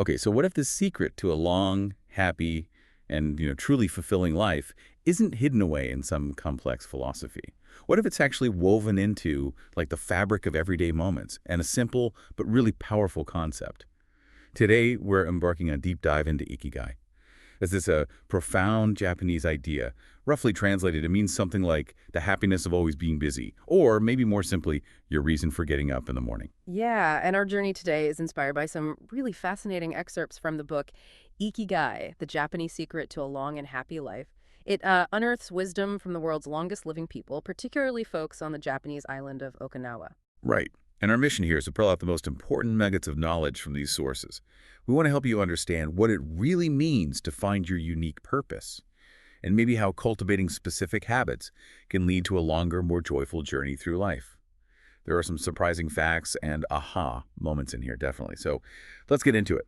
Okay, so what if the secret to a long, happy, and truly fulfilling life isn't hidden away in some complex philosophy? What if it's actually woven into like the fabric of everyday moments and a simple but really powerful concept? Today, we're embarking on a deep dive into Ikigai. This is a profound Japanese idea. Roughly translated, it means something like the happiness of always being busy, or maybe more simply, your reason for getting up in the morning. Yeah, and our journey today is inspired by some really fascinating excerpts from the book Ikigai, The Japanese Secret to a Long and Happy Life. It unearths wisdom from the world's longest living people, particularly folks on the Japanese island of Okinawa. Right. And our mission here is to pull out the most important nuggets of knowledge from these sources. We want to help you understand what it really means to find your unique purpose, and maybe how cultivating specific habits can lead to a longer, more joyful journey through life. There are some surprising facts and aha moments in here, definitely. So let's get into it.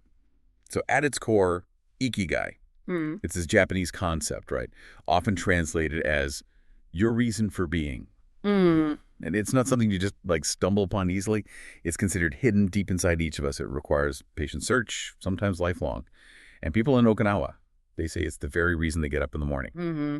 So at its core, Ikigai. Hmm. It's this Japanese concept, right? Often translated as your reason for being. Mm. And it's not something you just like stumble upon easily. It's considered hidden deep inside each of us. It requires patient search, sometimes lifelong. And people in Okinawa, they say it's the very reason they get up in the morning. Mm-hmm.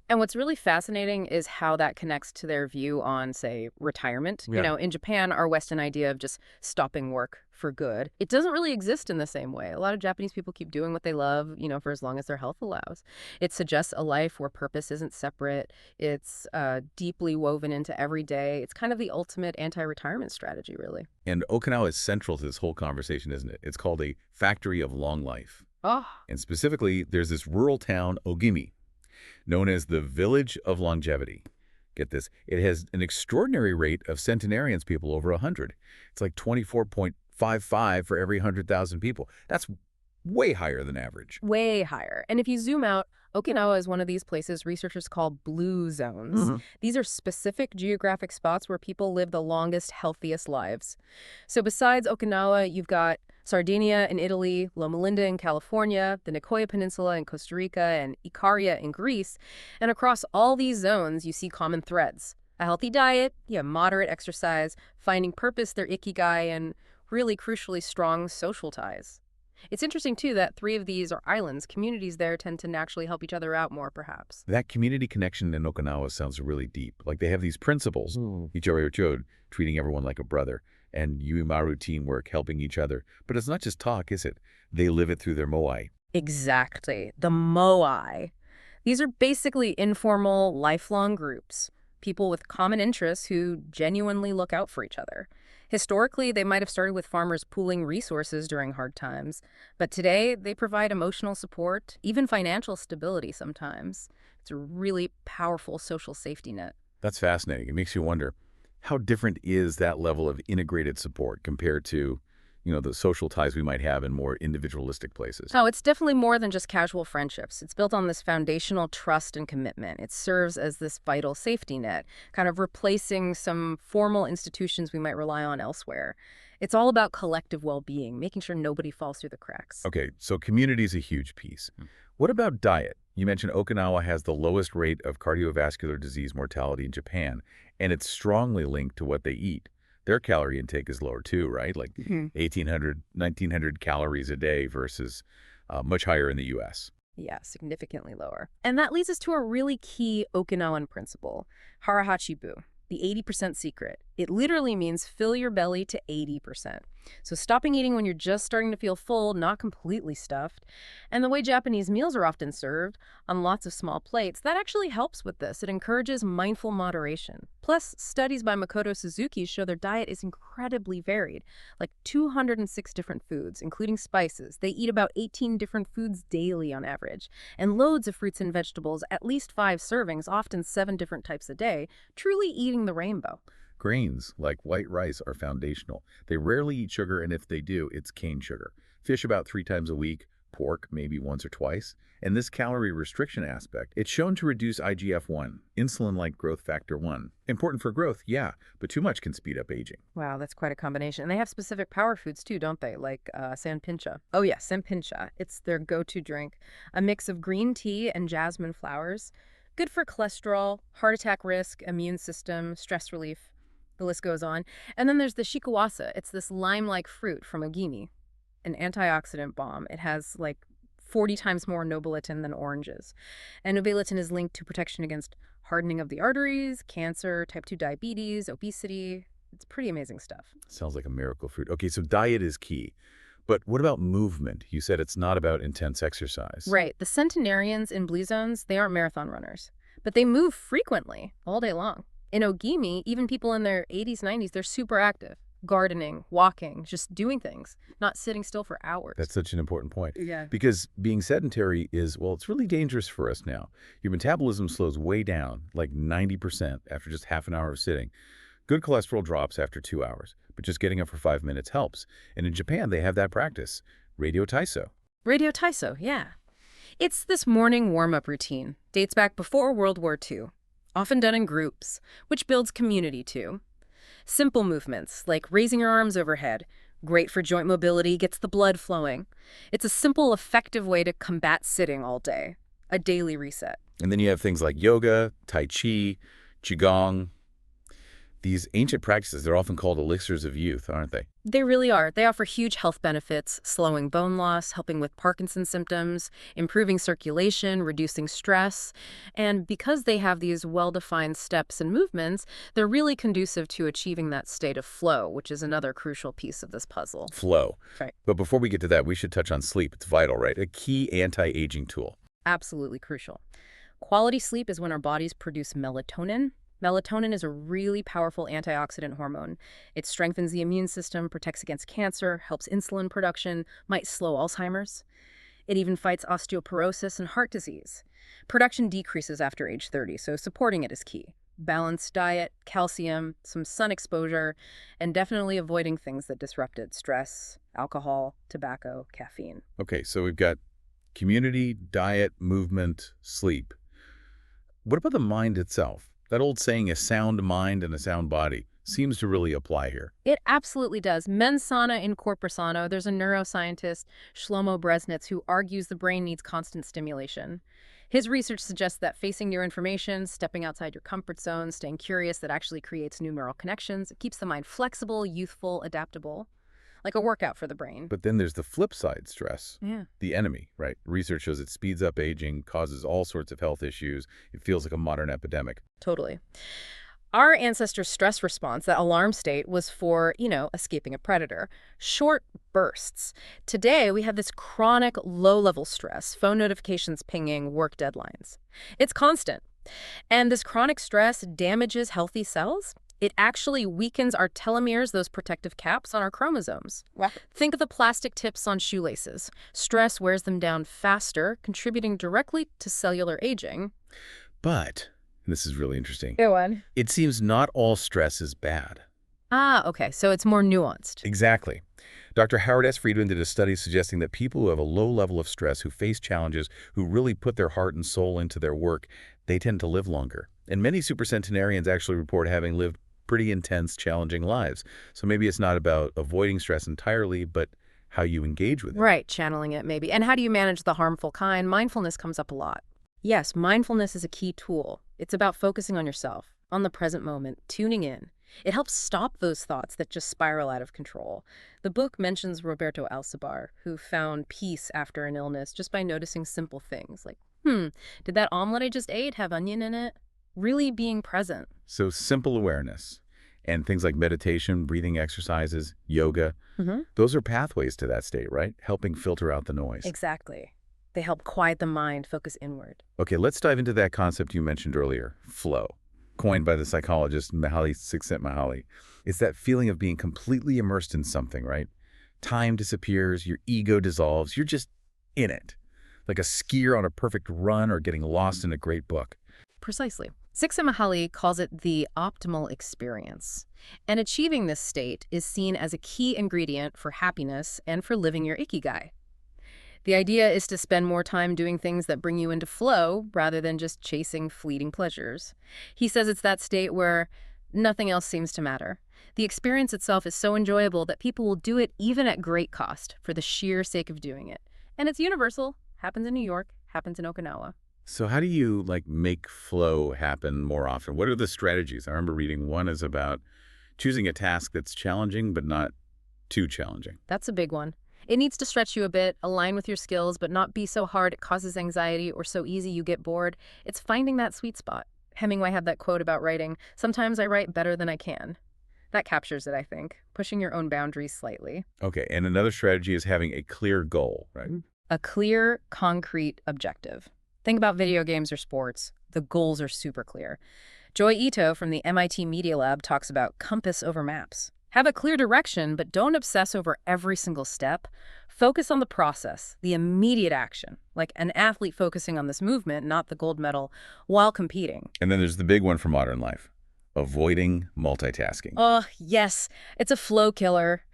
And what's really fascinating is how that connects to their view on, say, retirement. Yeah. In Japan, our Western idea of just stopping work for good, it doesn't really exist in the same way. A lot of Japanese people keep doing what they love, for as long as their health allows. It suggests a life where purpose isn't separate. It's deeply woven into every day. It's kind of the ultimate anti-retirement strategy, really. And Okinawa is central to this whole conversation, isn't it? It's called a factory of long life. Oh, And specifically, there's this rural town, Ogimi, known as the Village of Longevity. Get this, it has an extraordinary rate of centenarians, people over 100. It's like 24.55 for every 100,000 people. That's way higher than average. way higher. And if you zoom out, Okinawa is one of these places researchers call blue zones. Mhm. These are specific geographic spots where people live the longest, healthiest lives. So besides Okinawa, you've got Sardinia in Italy, Loma Linda in California, the Nicoya Peninsula in Costa Rica, and Ikaria in Greece. And across all these zones, you see common threads. A healthy diet, moderate exercise, finding purpose, their ikigai, and really crucially strong social ties. It's interesting, too, that three of these are islands. Communities there tend to naturally help each other out more, perhaps. That community connection in Okinawa sounds really deep. Like they have these principles, Ichiro treating everyone like a brother, and Yuimaru teamwork, helping each other. But it's not just talk, is it? They live it through their moai. Exactly. The moai. These are basically informal, lifelong groups, people with common interests who genuinely look out for each other. Historically, they might have started with farmers pooling resources during hard times, but today they provide emotional support, even financial stability sometimes. It's a really powerful social safety net. That's fascinating. It makes you wonder, how different is that level of integrated support compared to, the social ties we might have in more individualistic places? Oh, it's definitely more than just casual friendships. It's built on this foundational trust and commitment. It serves as this vital safety net, kind of replacing some formal institutions we might rely on elsewhere. It's all about collective well-being, making sure nobody falls through the cracks. Okay, so community is a huge piece. What about diet? You mentioned Okinawa has the lowest rate of cardiovascular disease mortality in Japan, and it's strongly linked to what they eat. Their calorie intake is lower too, right? Like Mhm. 1,800, 1,900 calories a day versus much higher in the U.S. Yeah, significantly lower. And that leads us to a really key Okinawan principle, harahachibu, the 80% secret. It literally means fill your belly to 80%. So stopping eating when you're just starting to feel full, not completely stuffed. And the way Japanese meals are often served, on lots of small plates, that actually helps with this. It encourages mindful moderation. Plus, studies by Makoto Suzuki show their diet is incredibly varied, like 206 different foods, including spices. They eat about 18 different foods daily on average, and loads of fruits and vegetables, at least 5 servings, often 7 different types a day, truly eating the rainbow. Grains, like white rice, are foundational. They rarely eat sugar, and if they do, it's cane sugar. Fish about 3 times a week, pork maybe once or twice. And this calorie restriction aspect, it's shown to reduce IGF-1, insulin-like growth factor 1. Important for growth, yeah, but too much can speed up aging. Wow, that's quite a combination. And they have specific power foods too, don't they? Like sanpincha. Oh yeah, sanpincha. It's their go-to drink. A mix of green tea and jasmine flowers. Good for cholesterol, heart attack risk, immune system, stress relief. The list goes on. And then there's the shikawasa. It's this lime-like fruit from Ogimi. an antioxidant bomb. It has like 40 times more nobelatin than oranges. And nobelatin is linked to protection against hardening of the arteries, cancer, type 2 diabetes, obesity. It's pretty amazing stuff. Sounds like a miracle fruit. Okay, so diet is key. But what about movement? You said it's not about intense exercise. Right. The centenarians in blue zones, they aren't marathon runners, but they move frequently all day long. In Ogimi, even people in their 80s, 90s, they're super active. Gardening, walking, just doing things, not sitting still for hours. That's such an important point. Yeah. Because being sedentary is, well, it's really dangerous for us now. Your metabolism slows way down, like 90% after just half an hour of sitting. Good cholesterol drops after 2 hours, but just getting up for 5 minutes helps. And in Japan, they have that practice, radio taiso. Radio taiso, yeah. It's this morning warm-up routine. Dates back before World War II. Often done in groups, which builds community too. Simple movements, like raising your arms overhead. Great for joint mobility, gets the blood flowing. It's a simple, effective way to combat sitting all day. A daily reset. And then you have things like yoga, tai chi, qigong. These ancient practices, they're often called elixirs of youth, aren't they? They really are. They offer huge health benefits, slowing bone loss, helping with Parkinson's symptoms, improving circulation, reducing stress. And because they have these well-defined steps and movements, they're really conducive to achieving that state of flow, which is another crucial piece of this puzzle. Flow. Right. But before we get to that, we should touch on sleep. It's vital, right? A key anti-aging tool. Absolutely crucial. Quality sleep is when our bodies produce melatonin. Melatonin is a really powerful antioxidant hormone. It strengthens the immune system, protects against cancer, helps insulin production, might slow Alzheimer's. It even fights osteoporosis and heart disease. Production decreases after age 30, so supporting it is key. Balanced diet, calcium, some sun exposure, and definitely avoiding things that disrupt it: stress, alcohol, tobacco, caffeine. Okay, so we've got community, diet, movement, sleep. What about the mind itself? That old saying, a sound mind and a sound body, seems to really apply here. It absolutely does. Mens sana in corpore sano. There's a neuroscientist, Shlomo Bresnitz, who argues the brain needs constant stimulation. His research suggests that facing new information, stepping outside your comfort zone, staying curious, that actually creates new neural connections. It keeps the mind flexible, youthful, adaptable, like a workout for the brain. But then there's the flip side, stress. Yeah. The enemy, right? Research shows it speeds up aging, causes all sorts of health issues. It feels like a modern epidemic. Totally. Our ancestors' stress response, that alarm state, was for, escaping a predator. Short bursts. Today, we have this chronic low-level stress, phone notifications pinging, work deadlines. It's constant. And this chronic stress damages healthy cells. It actually weakens our telomeres, those protective caps on our chromosomes. Wow. Think of the plastic tips on shoelaces. Stress wears them down faster, contributing directly to cellular aging. But, and this is really interesting, Go on. it seems not all stress is bad. Ah, okay, so it's more nuanced. Exactly. Dr. Howard S. Friedman did a study suggesting that people who have a low level of stress, who face challenges, who really put their heart and soul into their work, they tend to live longer. And many supercentenarians actually report having lived pretty intense, challenging lives. So maybe it's not about avoiding stress entirely, but how you engage with it. Right, channeling it maybe. And how do you manage the harmful kind? Mindfulness comes up a lot. Yes, mindfulness is a key tool. It's about focusing on yourself, on the present moment, tuning in. It helps stop those thoughts that just spiral out of control. The book mentions Roberto Alcibar, who found peace after an illness just by noticing simple things like, did that omelet I just ate have onion in it? Really being present. So simple awareness and things like meditation, breathing exercises, yoga, those are pathways to that state, right? Helping filter out the noise. Exactly. They help quiet the mind, focus inward. Okay, let's dive into that concept you mentioned earlier, flow, coined by the psychologist Mihaly Csikszentmihalyi. It's that feeling of being completely immersed in something, right? Time disappears, your ego dissolves, you're just in it, like a skier on a perfect run or getting lost in a great book. Precisely. Csikszentmihalyi calls it the optimal experience. And achieving this state is seen as a key ingredient for happiness and for living your Ikigai. The idea is to spend more time doing things that bring you into flow rather than just chasing fleeting pleasures. He says it's that state where nothing else seems to matter. The experience itself is so enjoyable that people will do it even at great cost for the sheer sake of doing it. And it's universal. Happens in New York, happens in Okinawa. So how do you make flow happen more often? What are the strategies? I remember reading one is about choosing a task that's challenging but not too challenging. That's a big one. It needs to stretch you a bit, align with your skills, but not be so hard it causes anxiety or so easy you get bored. It's finding that sweet spot. Hemingway had that quote about writing, "Sometimes I write better than I can." That captures it, I think, pushing your own boundaries slightly. Okay, and another strategy is having a clear goal, right? A clear, concrete objective. Think about video games or sports. The goals are super clear. Joy Ito from the MIT Media Lab talks about compass over maps. Have a clear direction, but don't obsess over every single step. Focus on the process, the immediate action, like an athlete focusing on this movement, not the gold medal, while competing. And then there's the big one for modern life, avoiding multitasking. Oh, yes, it's a flow killer.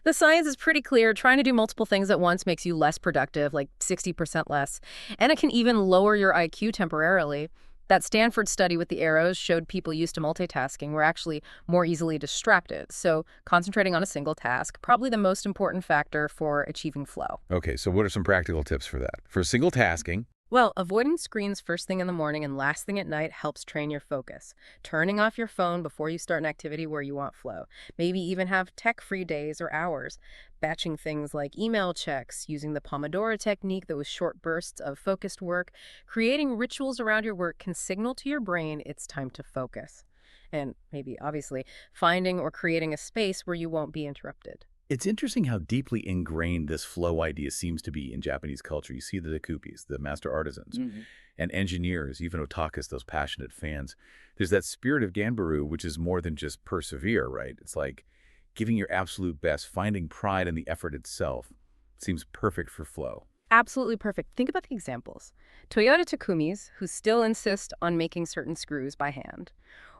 The science is pretty clear. Trying to do multiple things at once makes you less productive, like 60% less. And it can even lower your IQ temporarily. That Stanford study with the arrows showed people used to multitasking were actually more easily distracted. So concentrating on a single task, probably the most important factor for achieving flow. Okay, so what are some practical tips for that? For single tasking, Well, avoiding screens first thing in the morning and last thing at night helps train your focus. Turning off your phone before you start an activity where you want flow. Maybe even have tech-free days or hours. Batching things like email checks, using the Pomodoro technique, those short bursts of focused work. Creating rituals around your work can signal to your brain it's time to focus. And maybe, obviously, finding or creating a space where you won't be interrupted. it's interesting how deeply ingrained this flow idea seems to be in Japanese culture. You see the Dakupis, the master artisans, and engineers, even otakus, those passionate fans. There's that spirit of Ganbaru, which is more than just persevere, right? It's like giving your absolute best, finding pride in the effort itself. Seems perfect for flow. Absolutely perfect. Think about the examples. Toyota Takumis, who still insist on making certain screws by hand.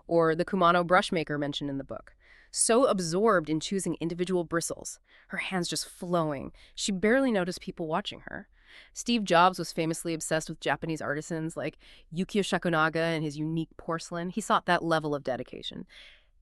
Or the Kumano brush maker mentioned in the book. So absorbed in choosing individual bristles, her hands just flowing, she barely noticed people watching her. Steve Jobs was famously obsessed with Japanese artisans like Yukio Shakunaga and his unique porcelain. He sought that level of dedication.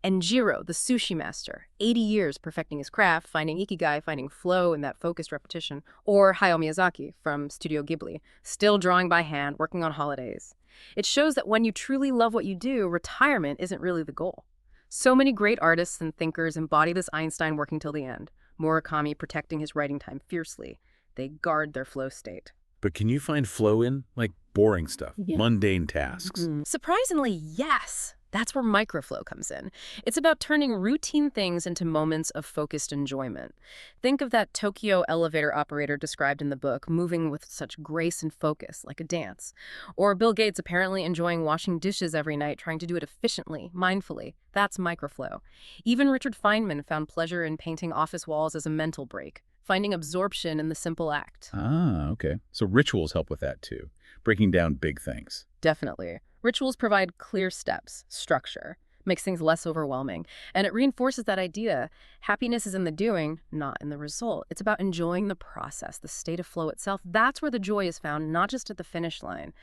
And Jiro, the sushi master, 80 years perfecting his craft, finding Ikigai, finding flow in that focused repetition. Or Hayao Miyazaki from Studio Ghibli, still drawing by hand, working on holidays. It shows that when you truly love what you do, retirement isn't really the goal. So many great artists and thinkers embody this Einstein working till the end. Murakami protecting his writing time fiercely. They guard their flow state. But can you find flow in, like, boring stuff, mundane tasks? Surprisingly, yes. That's where microflow comes in. It's about turning routine things into moments of focused enjoyment. Think of that Tokyo elevator operator described in the book, moving with such grace and focus, like a dance. Or Bill Gates apparently enjoying washing dishes every night, trying to do it efficiently, mindfully. That's microflow. Even Richard Feynman found pleasure in painting office walls as a mental break, finding absorption in the simple act. Ah, okay. So rituals help with that too, breaking down big things. Definitely. Rituals provide clear steps, structure, makes things less overwhelming, and it reinforces that idea. Happiness is in the doing, not in the result. It's about enjoying the process, the state of flow itself. That's where the joy is found, not just at the finish line.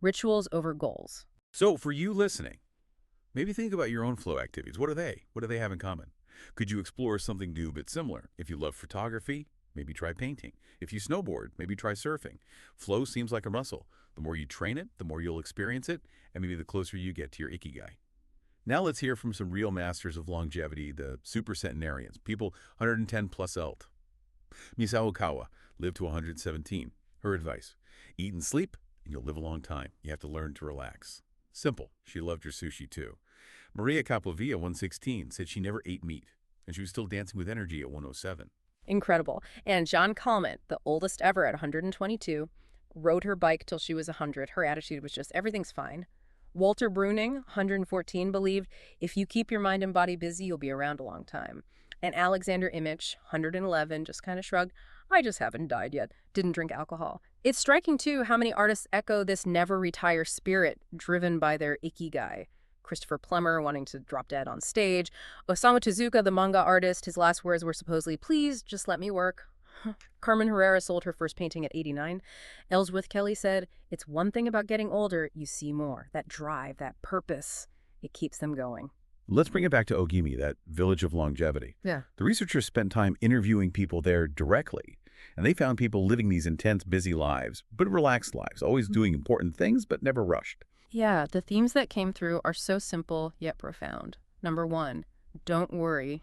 Rituals over goals. So for you listening, maybe think about your own flow activities. What are they? What do they have in common? Could you explore something new but similar? If you love photography, maybe try painting. If you snowboard, maybe try surfing. Flow seems like a muscle. The more you train it, the more you'll experience it, and maybe the closer you get to your Ikigai. Now let's hear from some real masters of longevity, the super centenarians, people 110 plus old. Misao Okawa lived to 117. Her advice: eat and sleep, and you'll live a long time. You have to learn to relax. Simple. She loved her sushi too. Maria Capovilla, 116, said she never ate meat, and she was still dancing with energy at 107. Incredible. And John Calment, the oldest ever at 122, rode her bike till she was 100. Her attitude was just, everything's fine. Walter Bruning, 114, believed, if you keep your mind and body busy, you'll be around a long time. And Alexander Imich, 111, just kind of shrugged, I just haven't died yet. Didn't drink alcohol. It's striking, too, how many artists echo this never-retire spirit driven by their Ikigai. Christopher Plummer wanting to drop dead on stage. Osamu Tezuka, the manga artist, his last words were supposedly, please, just let me work. Carmen Herrera sold her first painting at 89. Ellsworth Kelly said, it's one thing about getting older, you see more. That drive, that purpose, it keeps them going. Let's bring it back to Ogimi, that village of longevity. Yeah. The researchers spent time interviewing people there directly, and they found people living these intense, busy lives, but relaxed lives, always doing important things, but never rushed. Yeah, the themes that came through are so simple yet profound. Number one, don't worry.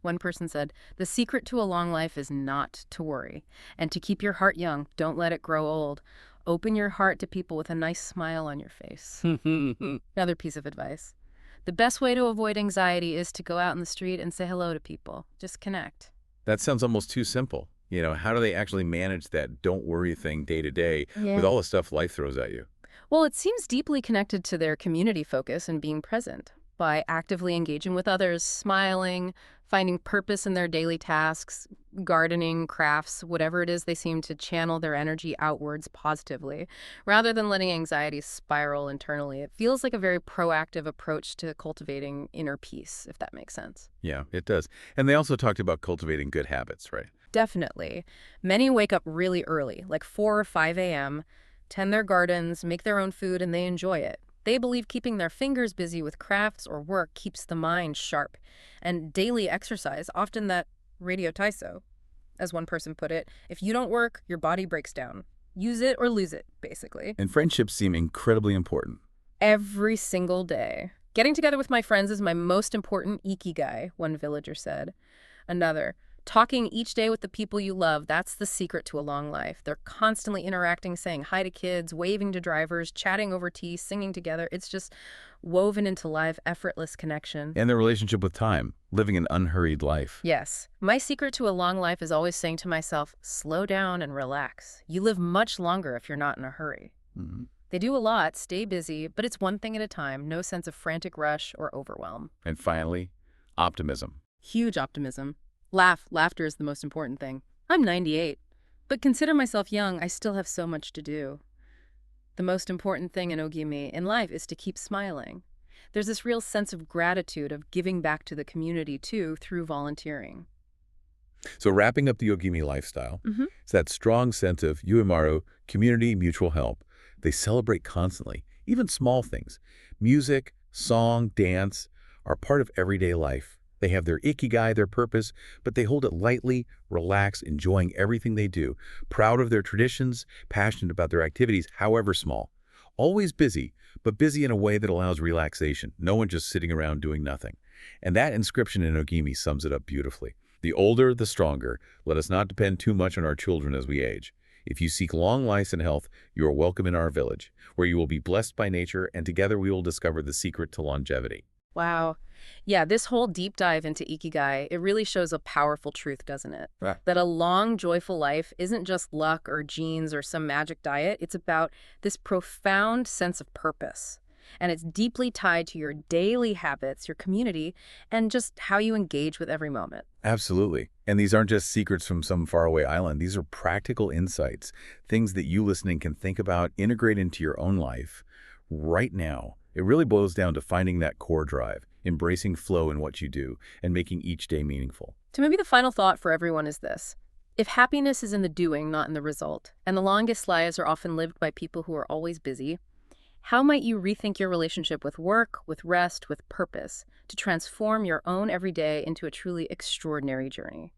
One person said, "The secret to a long life is not to worry. And to keep your heart young, don't let it grow old. Open your heart to people with a nice smile on your face." Another piece of advice. The best way to avoid anxiety is to go out in the street and say hello to people. Just connect. That sounds almost too simple. How do they actually manage that don't worry thing day to day with Yeah. all the stuff life throws at you? Well, it seems deeply connected to their community focus and being present. By actively engaging with others, smiling, finding purpose in their daily tasks, gardening, crafts, whatever it is, they seem to channel their energy outwards positively, rather than letting anxiety spiral internally. It feels like a very proactive approach to cultivating inner peace, if that makes sense. Yeah, it does. And they also talked about cultivating good habits, right? Definitely. Many wake up really early, like 4 or 5 a.m., tend their gardens, make their own food, and they enjoy it. They believe keeping their fingers busy with crafts or work keeps the mind sharp. And daily exercise, often that radio taiso, as one person put it, if you don't work, your body breaks down. Use it or lose it, basically. And friendships seem incredibly important. Every single day. Getting together with my friends is my most important ikigai, one villager said. Another, talking each day with the people you love, that's the secret to a long life. They're constantly interacting, saying hi to kids, waving to drivers, chatting over tea, singing together. It's just woven into live, effortless connection. And their relationship with time, living an unhurried life. Yes. My secret to a long life is always saying to myself, slow down and relax. You live much longer if you're not in a hurry. Mhm. They do a lot, stay busy, but it's one thing at a time, no sense of frantic rush or overwhelm. And finally, optimism. Huge optimism. Laughter is the most important thing. I'm 98, but consider myself young. I still have so much to do. The most important thing in Ogimi in life is to keep smiling. There's this real sense of gratitude of giving back to the community, too, through volunteering. So wrapping up the Ogimi lifestyle, Mhm. it's that strong sense of uemaru, community, mutual help. They celebrate constantly, even small things. Music, song, dance are part of everyday life. They have their ikigai, their purpose, but they hold it lightly, relaxed, enjoying everything they do, proud of their traditions, passionate about their activities, however small. Always busy, but busy in a way that allows relaxation. No one just sitting around doing nothing. And that inscription in Ogimi sums it up beautifully. The older, the stronger. Let us not depend too much on our children as we age. If you seek long life and health, you are welcome in our village, where you will be blessed by nature, and together we will discover the secret to longevity. Wow. Yeah, this whole deep dive into Ikigai, it really shows a powerful truth, doesn't it? Right. That a long, joyful life isn't just luck or genes or some magic diet. It's about this profound sense of purpose. And it's deeply tied to your daily habits, your community, and just how you engage with every moment. Absolutely. And these aren't just secrets from some faraway island. These are practical insights, things that you listening can think about, integrate into your own life right now. It really boils down to finding that core drive, embracing flow in what you do, and making each day meaningful. So maybe the final thought for everyone is this. If happiness is in the doing, not in the result, and the longest lives are often lived by people who are always busy, how might you rethink your relationship with work, with rest, with purpose, to transform your own everyday into a truly extraordinary journey?